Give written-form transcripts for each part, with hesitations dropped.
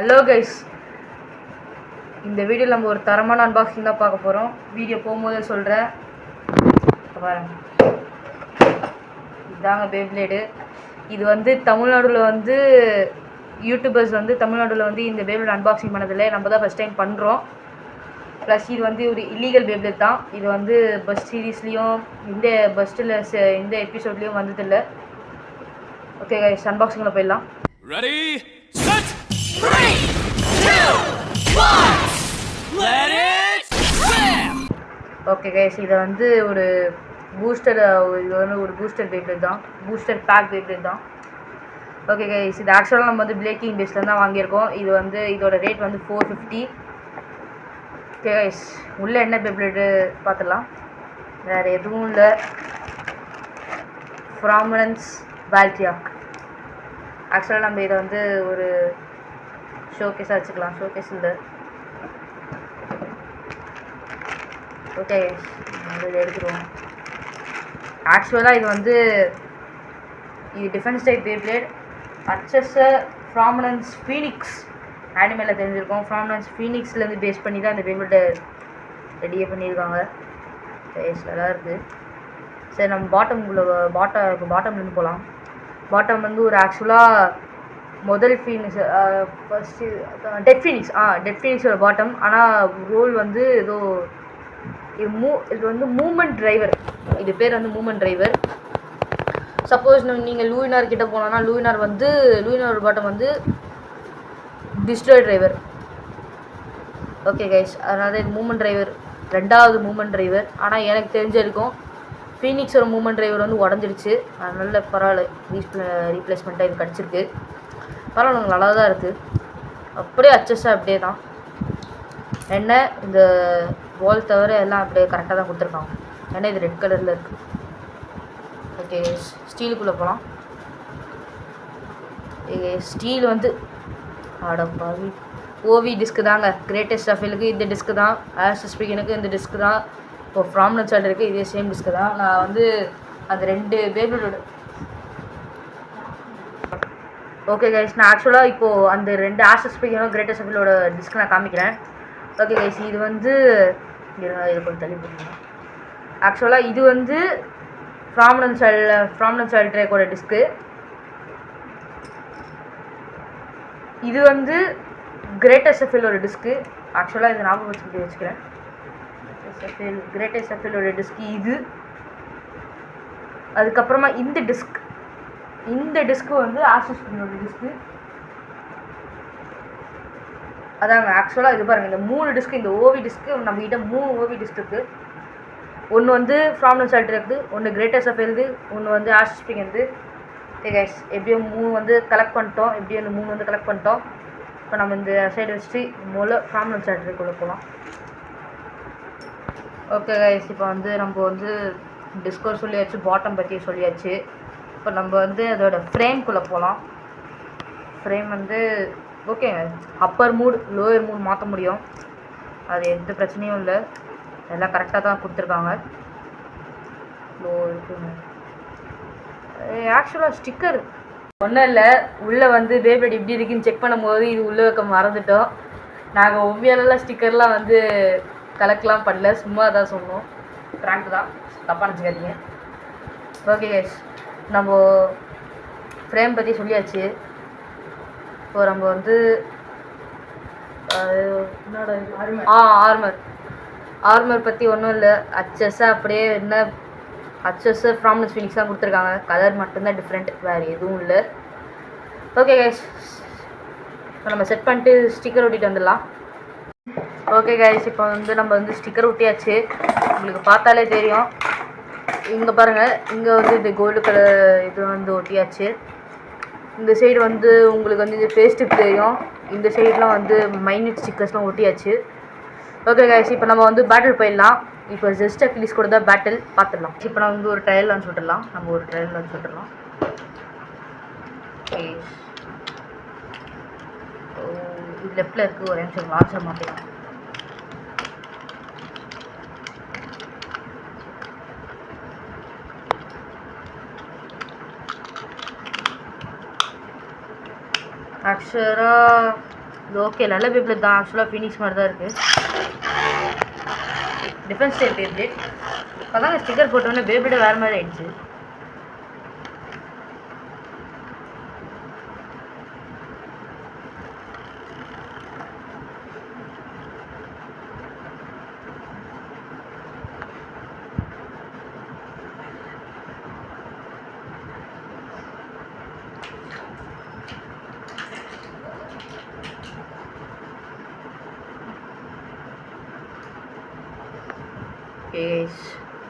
Hello guys, இந்த வீடியோவில் நம்ம ஒரு தரமான அன்பாக்சிங் தான் பார்க்க போகிறோம். வீடியோ போகும்போதே சொல்கிறேன், பாருங்க, இதுதாங்க பேப்ளேடு. இது வந்து தமிழ்நாடுல வந்து யூடியூபர்ஸ் வந்து தமிழ்நாடுல வந்து இந்த பேப்ளேட் அன்பாக்சிங் பண்ணதில்லை, நம்ம தான் ஃபஸ்ட் டைம் பண்ணுறோம். ப்ளஸ் இது வந்து ஒரு இல்லீகல் பேப்ளேட் தான். இது வந்து பஸ்ட் சீரீஸ்லேயும் இந்த பஸ்ட்டில் இந்த எபிசோட்லேயும் வந்ததில்லை. ஓகே கைஸ், அன்பாக்சிங்கில் போயிடலாம். Ready, set, 3, 2, 1, let it slam! Okay guys, இதை வந்து ஒரு பூஸ்டர், இது வந்து ஒரு பூஸ்டர் பேப்ளேட் தான், பூஸ்டர் பேக் பேப்ளேட் தான். ஓகே கைஸ், இது ஆக்சுவலாக நம்ம வந்து பிளேக்கிங் பேஸில் தான் வாங்கியிருக்கோம். இது வந்து இதோட ரேட் வந்து 450. ஓகே கைஸ், உள்ளே என்ன பேப்ளேட்டு பார்த்துடலாம். வேறு எதுவும் இல்லை, ஃப்ராமினன்ஸ் வால்டியாக். ஆக்சுவலாக நம்ம இதை வந்து ஒரு ஷோகேஸாக வச்சுக்கலாம். ஷோகேஸ் இல்லை. ஓகே, இதை எடுத்துருவோம். ஆக்சுவலாக இது வந்து டிஃபென்ஸ் டைப் பேப்ளேட். அச்சஸை ஃப்ராமினன்ஸ் ஃபீனிக்ஸ் ஆனிமேல தெரிஞ்சிருக்கோம். ஃப்ராமினன்ஸ் ஃபீனிக்ஸ்லேருந்து பேஸ் பண்ணி தான் இந்த பேப்ளேட்டை ரெடியே பண்ணியிருக்காங்க. நல்லா இருக்குது. சரி, நம்ம பாட்டம்லேருந்து போகலாம். பாட்டம் வந்து ஒரு ஆக்சுவலாக முதல் ஃபீனிக்ஸ், ஃபஸ்ட்டு டெட் ஃபீனிக்ஸோட பாட்டம். ஆனால் ரோல் வந்து ஏதோ இது வந்து மூமெண்ட் டிரைவர். இது பேர் வந்து மூமெண்ட் டிரைவர். சப்போஸ் நீங்கள் லூயினார் கிட்டே போனோன்னா லூயினார் பாட்டம் வந்து டிஸ்ட்ராய் டிரைவர். ஓகே கைஸ், அதனால் இது மூமெண்ட் டிரைவர், ரெண்டாவது மூமெண்ட் டிரைவர். ஆனால் எனக்கு தெரிஞ்சிருக்கும் ஃபீனிக்ஸோட மூமெண்ட் டிரைவர் வந்து உடஞ்சிடுச்சு. அதனால பரவாயில்ல, ரீப்ளேஸ்மெண்ட்டாக இது கிடச்சிருக்கு. பரவாயில்ல, நல்லா தான் இருக்குது. அப்படியே அச்சஸாக அப்படியே தான், என்ன இந்த வால் தவிர எல்லாம் அப்படியே கரெக்டாக தான் கொடுத்துருக்காங்க. ஏன்னா இது ரெட் கலரில் இருக்குது. ஓகே, ஸ்டீலுக்குள்ளே போகலாம். ஸ்டீல் வந்து ஆடப்பாவி ஓவி டிஸ்க்கு தாங்க. கிரேட்டஸ்ட் அஃபேலுக்கு இந்த டிஸ்க்கு தான், ஆஷஸ் ஸ்பீக்கனுக்கு இந்த டிஸ்க்கு தான். இப்போ ஃப்ராமினன்ஸ் சைடு இருக்குது, இதே சேம் டிஸ்க்கு தான். நான் வந்து அந்த ரெண்டு பேப்ளேட்டோட ஓகே கைஸ், நான் ஆக்சுவலாக இப்போது அந்த ரெண்டு ஆஷஸ் ஸ்பீக்கனும் கிரேட்டஸ்ட் அஃபேலோட டிஸ்க்கு நான் காமிக்கிறேன். ஓகே கைஸ், இது வந்து இது கொஞ்சம் தள்ளி போட்டுருங்க. ஆக்சுவலாக இது வந்து ஃப்ராமினன்ஸ் சைல்ட் ட்ரேக்கோட டிஸ்க்கு. இது வந்து கிரேட்டஸ்ட் அஃபேலோட டிஸ்க்கு. ஆக்சுவலாக இதை ஞாபகம் வச்சுக்கிறேன். கிரேட்டஸ்ட் அஃபேலோட டிஸ்க்கு இது. அதுக்கப்புறமா இந்த டிஸ்க்கு வந்து ஆஷஸ் ஸ்பீக்கனோட டிஸ்க்கு. அதாங்க ஆக்சுவலாக இது பாருங்கள், இந்த 3 டிஸ்க்கு, இந்த ஓவி டிஸ்க்கு நம்மகிட்ட 3 ஓவி டிஸ்க் இருக்குது. ஒன்று வந்து ஃப்ராமினன்ஸ் சைல்ட் ட்ரேக்கு, ஒன்று கிரேட்டஸ்ட் அஃபேலுது, ஒன்று வந்து ஆஷஸ் ஸ்பீக்கனுது. ஓகே கைஸ், எப்படியும் 3 வந்து கலெக்ட் பண்ணிட்டோம். எப்படியும் இந்த 3 வந்து கலெக்ட் பண்ணிட்டோம். இப்போ நம்ம இந்த சைடு வச்சுட்டு முதல்ல ஃப்ராமினன்ஸ் சைல்ட் ட்ரேக்குள்ளே போகலாம். ஓகே கைஸ், இப்போ வந்து நம்ம வந்து டிஸ்கோர் சொல்லியாச்சு, பாட்டம் பற்றி சொல்லியாச்சு. இப்போ நம்ம வந்து அதோட ஃப்ரேம்குள்ளே போகலாம். ஃப்ரேம் வந்து ஓகேங்க, அப்பர் மூட் லோயர் மூட் மாற்ற முடியும். அது எந்த பிரச்சனையும் இல்லை, எல்லாம் கரெக்டாக தான் கொடுத்துருக்காங்க. லோ இருக்குங்க. ஆக்சுவலாக ஸ்டிக்கர் ஒன்றும் இல்லை, உள்ளே வந்து பேப்ளேட் எப்படி இருக்குன்னு செக் பண்ணும்போது இது உள்ளே வைக்க மறந்துட்டோம். நாங்கள் உண்மையாலலாம் ஸ்டிக்கர்லாம் வந்து கலெக்ட்லாம் பண்ணல, சும்மா தான் சொன்னோம். ப்ராங்க் தான், தப்பாக நினச்சிக்காதீங்க. ஓகே கைஸ், நம்ம ஃப்ரேம் பற்றி சொல்லியாச்சு. இப்போ நம்ம வந்து ஆர்மர் பற்றி ஒன்றும் இல்லை. அச்சஸாக அப்படியே என்ன அச்சஸு ஃப்ராமினன்ஸ் ஃபீனிக்ஸ் தான் கொடுத்துருக்காங்க. கலர் மட்டும்தான் டிஃப்ரெண்ட், வேறு எதுவும் இல்லை. ஓகே கைஸ், இப்போ நம்ம செட் பண்ணிட்டு ஸ்டிக்கர் ஒட்டிட்டு வந்துடலாம். ஓகே கைஸ், இப்போ வந்து நம்ம வந்து ஸ்டிக்கர் ஒட்டியாச்சு. உங்களுக்கு பார்த்தாலே தெரியும். இங்கே பாருங்கள், இங்கே வந்து இந்த கோல்டு கலர் இது வந்து ஒட்டியாச்சு. இந்த சைடு வந்து உங்களுக்கு வந்து இந்த ஃபேஸ் டிப் தெரியும். இந்த சைடெலாம் வந்து மைன்யூட் ஸ்டிக்கர்ஸ்லாம் ஒட்டியாச்சு. ஓகே கைஸ், இப்போ நம்ம வந்து பேட்டில் போயிடலாம். இப்போ ஜஸ்ட் அக்லீஸ் கூட தான் பேட்டில் பார்த்துடலாம். இப்போ நான் வந்து ஒரு ட்ரையல் லான்ச் விட்டுடலாம். ஓகே, இது லெஃப்டில் இருக்குது. ஒரு நிமிஷம் லான்ச்சர் மாற்றிக்கலாம். ஆக்சுவலாக இது ஓகே, நல்ல பேப்ளேட் தான். ஆக்சுவலாக ஃபீனிக்ஸ் மாதிரி தான் இருக்குது. Defence type beyblade. அதாங்க ஸ்டிக்கர் போட்டோன்னே பேப்ளேட் வேறு மாதிரி ஆயிடுச்சு.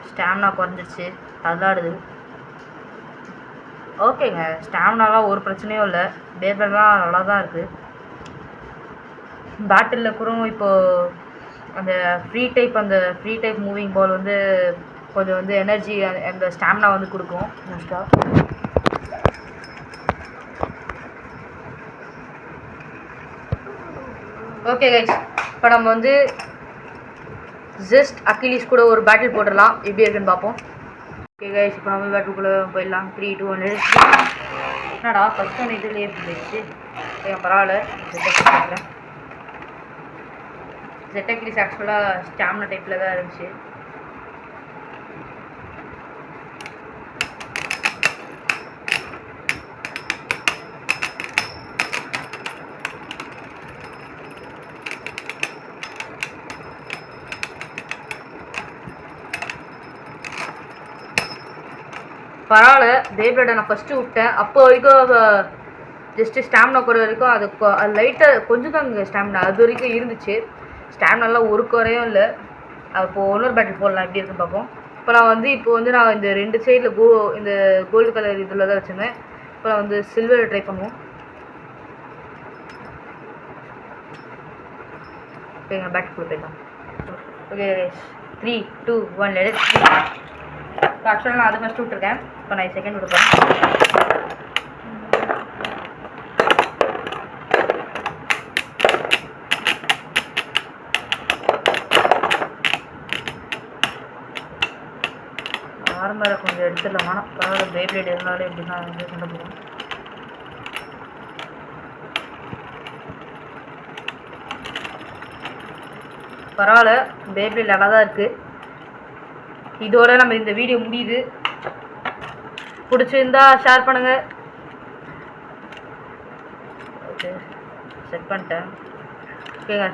ஸ்டாமினா குறைஞ்சிருச்சு, தள்ளாடுது. ஓகேங்க, ஸ்டாமினாலாம் ஒரு பிரச்சனையும் இல்லை. பேப்ளேட்லாம் நல்லா தான் இருக்குது. பேட்டிலில் கூட இப்போது அந்த ஃப்ரீ டைப் மூவிங் பால் வந்து கொஞ்சம் வந்து எனர்ஜி, அந்த ஸ்டாமினா வந்து கொடுக்கும் மோஸ்ட்டாக. ஓகே கைஸ், இப்போ நம்ம வந்து ஜஸ்ட் அக்கிலிஸ் கூட ஒரு பேட்டில் போட்டுடலாம், எப்படி இருக்குன்னு பார்ப்போம். ஓகே கைஸ், இப்போ நம்ம பேட்டிலுக்குள்ளே போயிடலாம். 3, 2, 1 என்னடா ஃபஸ்ட் ஒன்று இதுலேயே போயிடுச்சு. பரவாயில்ல, ஜெட் அக்கிலிஸ் ஆக்சுவலாக ஸ்டாமினா டைப்பில் தான் இருந்துச்சு. பரவாயில்ல, பேப்ளேட்டை நான் ஃபஸ்ட்டு விட்டேன். அப்போ வரைக்கும் ஜஸ்ட்டு ஸ்டாமினா குறை வரைக்கும் அது லைட்டாக கொஞ்சம் தான் இங்கே ஸ்டாமினா அது வரைக்கும் இருந்துச்சு. ஸ்டாமினாலாம் ஒரு குறையும் இல்லை. அப்போது இன்னொரு பேட்டில் போடலாம், எப்படி இருக்குன்னு பார்ப்போம். இப்போ நான் வந்து நான் இந்த 2 சைடில் இந்த கோல்டு கலர் இதில் தான் வச்சுருந்தேன். இப்போ நான் வந்து சில்வர் ட்ரை பண்ணுவோம். ஓகேங்க, பேட்டில் போயிடலாம். Okay 3, 2, 1 let it. ஆக்சுவலாக நான் அது ஃபஸ்ட்டு விட்டுருக்கேன். இப்போ நான் செகண்ட் விடுப்பேன். ஆர்மரை கொஞ்சம் எடுத்துடலாம். ஆனால் பரவாயில்ல, பேப்ளேட் இருந்தாலும் எப்படி தான் வந்து கொண்டு போகும். பரவாயில்ல, பேப்ளேட் நல்லா தான் இருக்குது. இதோட நம்ம இந்த வீடியோ முடியுது. பிடிச்சிருந்தா ஷேர் பண்ணுங்கள். ஓகே, செட் பண்ணிட்டேன். ஓகேங்க,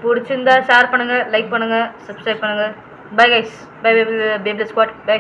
பிடிச்சிருந்தா ஷேர் பண்ணுங்கள், லைக் பண்ணுங்கள், சப்ஸ்கிரைப் பண்ணுங்கள். Bye guys, bye Beyblade squad, by.